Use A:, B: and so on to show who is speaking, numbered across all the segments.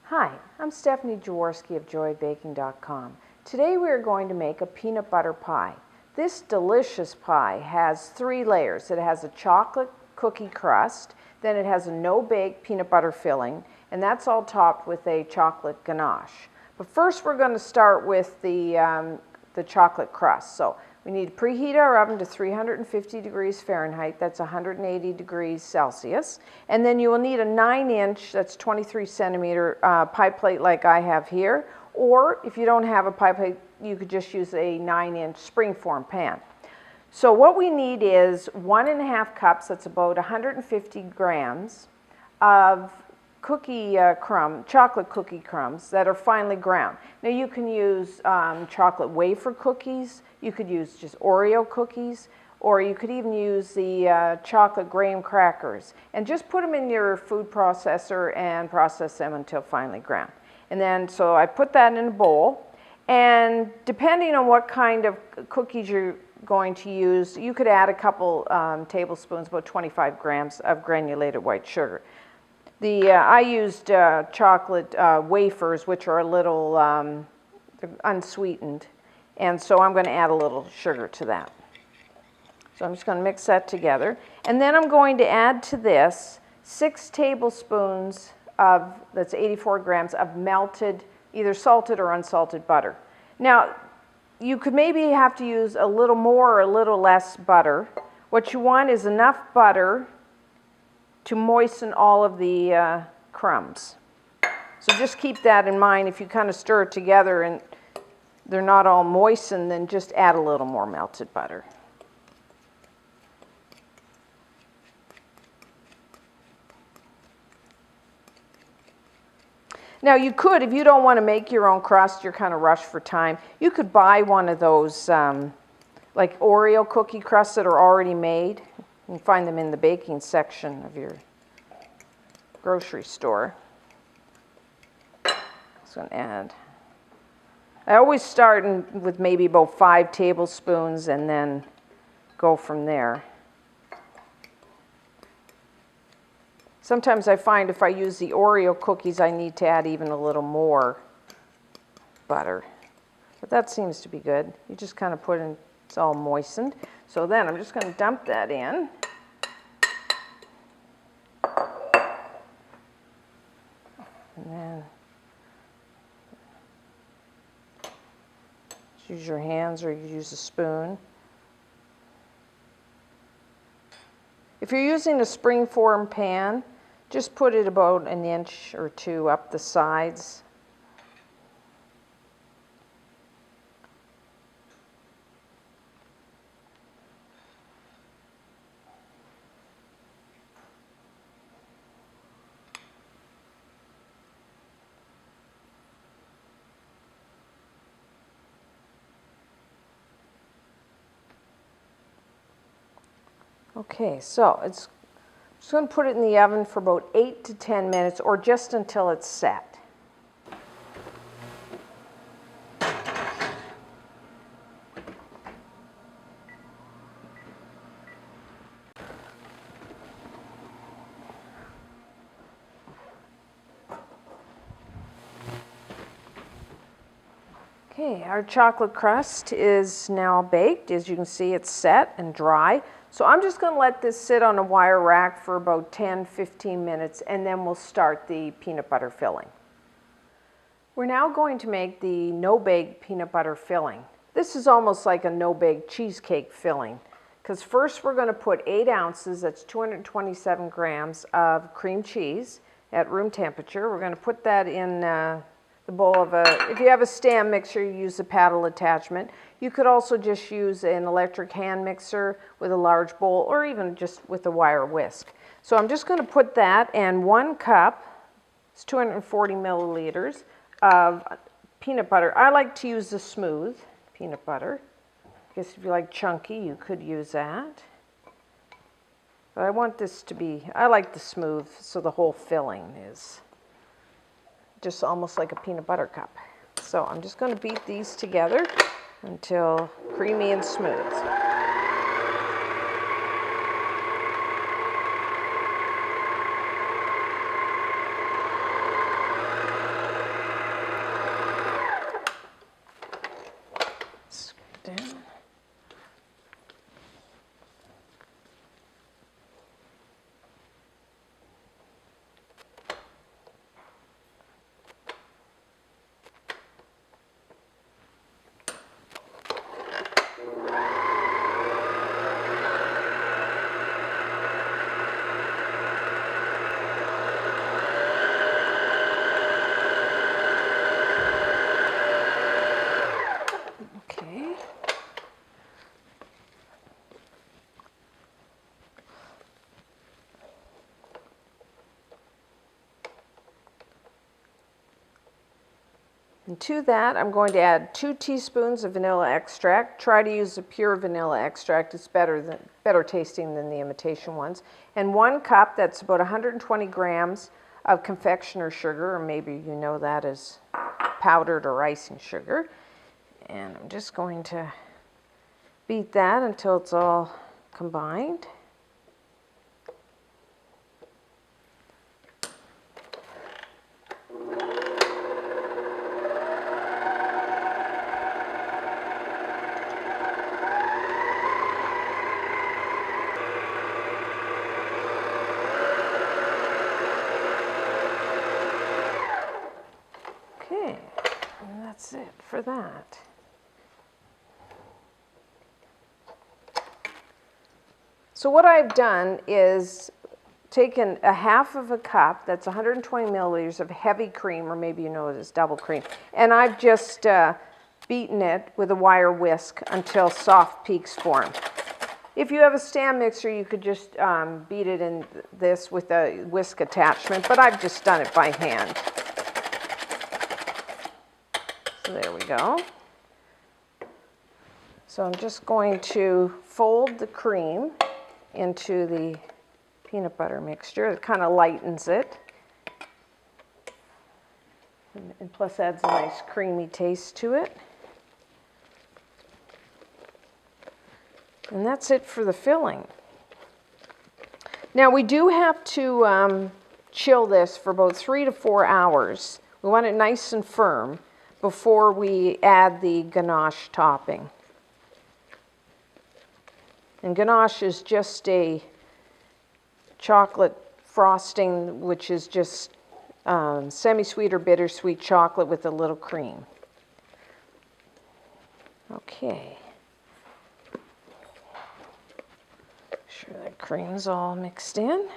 A: Hi, I'm Stephanie Jaworski of joybaking.com. Today we are going to make a peanut butter pie. This delicious pie has 3 layers. It has a chocolate cookie crust, then it has a no-bake peanut butter filling, and that's all topped with a chocolate ganache. But first we're going to start with the chocolate crust. So we need to preheat our oven to 350 degrees Fahrenheit, that's 180 degrees Celsius. And then you will need a 9-inch, that's 23 centimeter pie plate like I have here. Or if you don't have a pie plate, you could just use a 9-inch springform pan. So what we need is 1.5 cups, that's about 150 grams of chocolate cookie crumbs that are finely ground. Now you can use chocolate wafer cookies, you could use just Oreo cookies, or you could even use the chocolate graham crackers. And just put them in your food processor and process them until finely ground. And then, so I put that in a bowl, and depending on what kind of cookies you're going to use, you could add a couple tablespoons, about 25 grams of granulated white sugar. I used chocolate wafers, which are a little unsweetened, and so I'm going to add a little sugar to that. So I'm just going to mix that together, and then I'm going to add to this 6 tablespoons of, that's 84 grams of melted, either salted or unsalted butter. Now, you could maybe have to use a little more or a little less butter. What you want is enough butter to moisten all of the crumbs. So just keep that in mind. If you kind of stir it together and they're not all moistened, then just add a little more melted butter. Now you could, if you don't want to make your own crust, you're kind of rushed for time, you could buy one of those like Oreo cookie crusts that are already made. You can find them in the baking section of your grocery store. So I'm going to add. I always start with maybe about 5 tablespoons and then go from there. Sometimes I find if I use the Oreo cookies, I need to add even a little more butter. But that seems to be good. You just kind of put in, it's all moistened. So then I'm just going to dump that in. And then just use your hands, or you use a spoon. If you're using a springform pan, just put it about 1 inch or 2 up the sides. Okay, so it's just going to put it in the oven for about 8 to 10 minutes, or just until it's set. Okay, our chocolate crust is now baked. As you can see, it's set and dry. So I'm just going to let this sit on a wire rack for about 10-15 minutes, and then we'll start the peanut butter filling. We're now going to make the no-bake peanut butter filling. This is almost like a no-bake cheesecake filling, because first we're going to put 8 ounces, that's 227 grams of cream cheese at room temperature. We're going to put that in the bowl of if you have a stand mixer, you use a paddle attachment. You could also just use an electric hand mixer with a large bowl, or even just with a wire whisk. So I'm just going to put that, and 1 cup, it's 240 milliliters of peanut butter. I like to use the smooth peanut butter. I guess if you like chunky, you could use that. But I want this to be, I like the smooth, so the whole filling is just almost like a peanut butter cup. So I'm just going to beat these together until creamy and smooth. And to that, I'm going to add 2 teaspoons of vanilla extract. Try to use the pure vanilla extract. It's better tasting than the imitation ones. And 1 cup, that's about 120 grams of confectioner's sugar, or maybe you know that as powdered or icing sugar. And I'm just going to beat that until it's all combined. Okay, and that's it for that. So what I've done is taken a half of a cup, that's 120 milliliters of heavy cream, or maybe you know it as double cream, and I've just beaten it with a wire whisk until soft peaks form. If you have a stand mixer, you could just beat it in this with a whisk attachment, but I've just done it by hand. So there we go. So I'm just going to fold the cream into the peanut butter mixture. It kind of lightens it. And plus adds a nice creamy taste to it. And that's it for the filling. Now we do have to chill this for about 3 to 4 hours. We want it nice and firm before we add the ganache topping. And ganache is just a chocolate frosting, which is just semi-sweet or bittersweet chocolate with a little cream. Okay. Make sure that cream's all mixed in.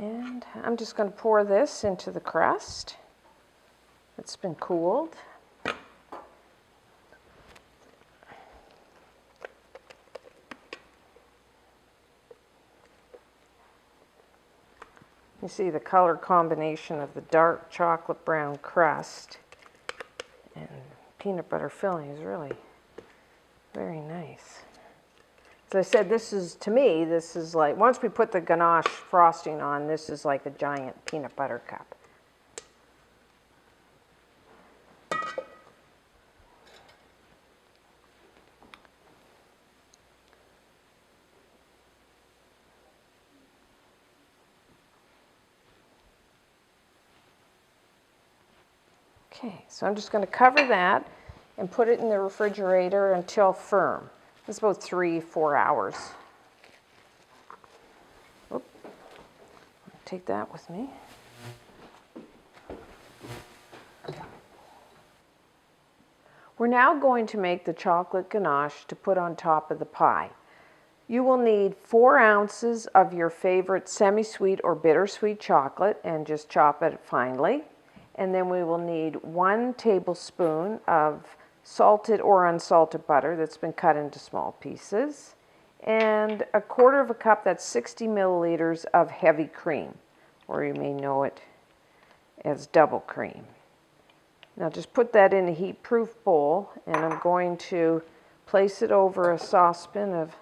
A: And I'm just going to pour this into the crust. It's been cooled. You see the color combination of the dark chocolate brown crust and peanut butter filling is really very nice. As I said, this is, to me, this is like, once we put the ganache frosting on, this is like a giant peanut butter cup. Okay, so I'm just going to cover that and put it in the refrigerator until firm. It's about 3-4 hours. Oop. Take that with me. We're now going to make the chocolate ganache to put on top of the pie. You will need 4 ounces of your favorite semi-sweet or bittersweet chocolate and just chop it finely. And then we will need 1 tablespoon of salted or unsalted butter that's been cut into small pieces, and 1/4 cup, that's 60 milliliters of heavy cream, or you may know it as double cream. Now just put that in a heat-proof bowl, and I'm going to place it over a saucepan of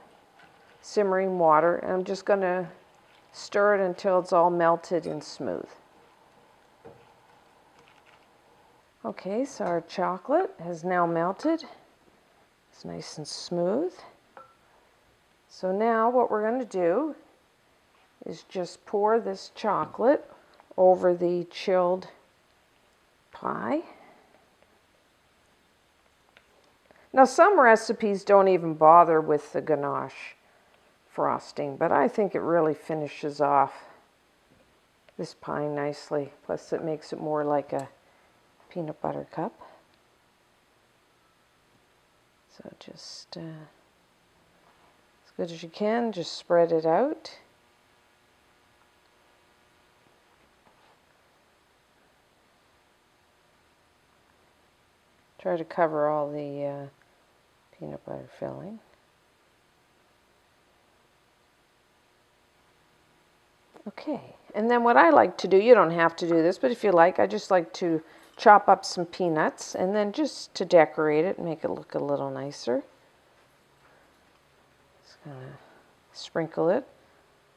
A: simmering water, and I'm just going to stir it until it's all melted and smooth. Okay, so our chocolate has now melted. It's nice and smooth. So now what we're going to do is just pour this chocolate over the chilled pie. Now some recipes don't even bother with the ganache frosting, but I think it really finishes off this pie nicely. Plus it makes it more like a peanut butter cup. So just as good as you can, just spread it out. Try to cover all the peanut butter filling. Okay, and then what I like to do, you don't have to do this, but if you like, I just like to chop up some peanuts and then just to decorate it and make it look a little nicer. Just gonna sprinkle it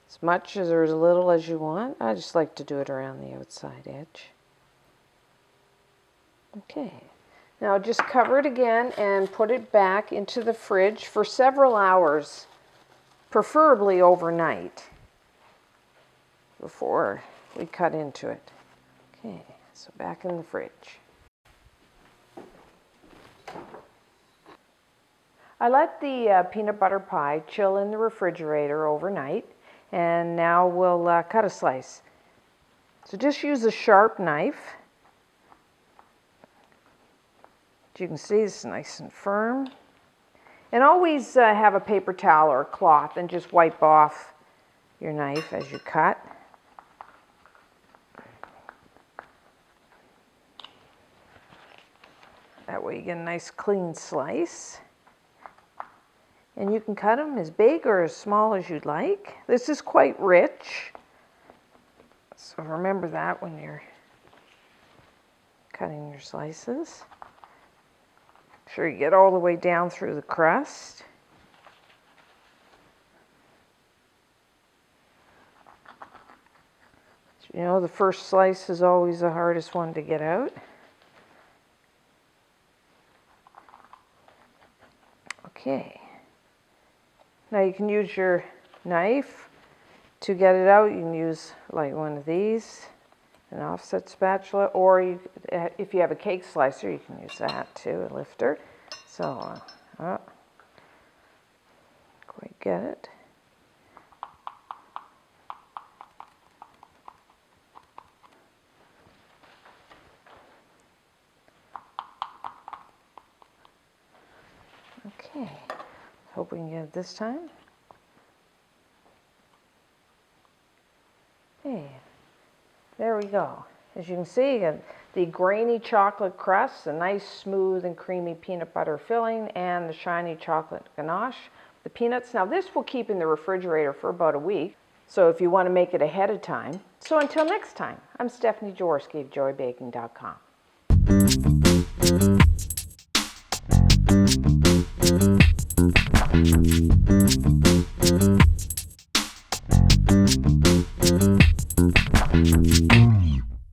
A: as much as or as little as you want. I just like to do it around the outside edge. Okay, now just cover it again and put it back into the fridge for several hours, preferably overnight, before we cut into it. Okay, so back in the fridge. I let the peanut butter pie chill in the refrigerator overnight, and now we'll cut a slice. So just use a sharp knife. As you can see, it's nice and firm. And always have a paper towel or a cloth and just wipe off your knife as you cut. That way you get a nice clean slice. And you can cut them as big or as small as you'd like. This is quite rich, so remember that when you're cutting your slices. Make sure you get all the way down through the crust. You know, the first slice is always the hardest one to get out. Okay. Now you can use your knife to get it out. You can use like one of these, an offset spatula, or if you have a cake slicer, you can use that too, a lifter. So, quite get it. Okay, hope we can get it this time. Hey, there we go. As you can see, you got the grainy chocolate crust, the nice smooth and creamy peanut butter filling, and the shiny chocolate ganache. The peanuts. Now this will keep in the refrigerator for about a week, so if you want to make it ahead of time. So until next time, I'm Stephanie Jaworski of joybaking.com.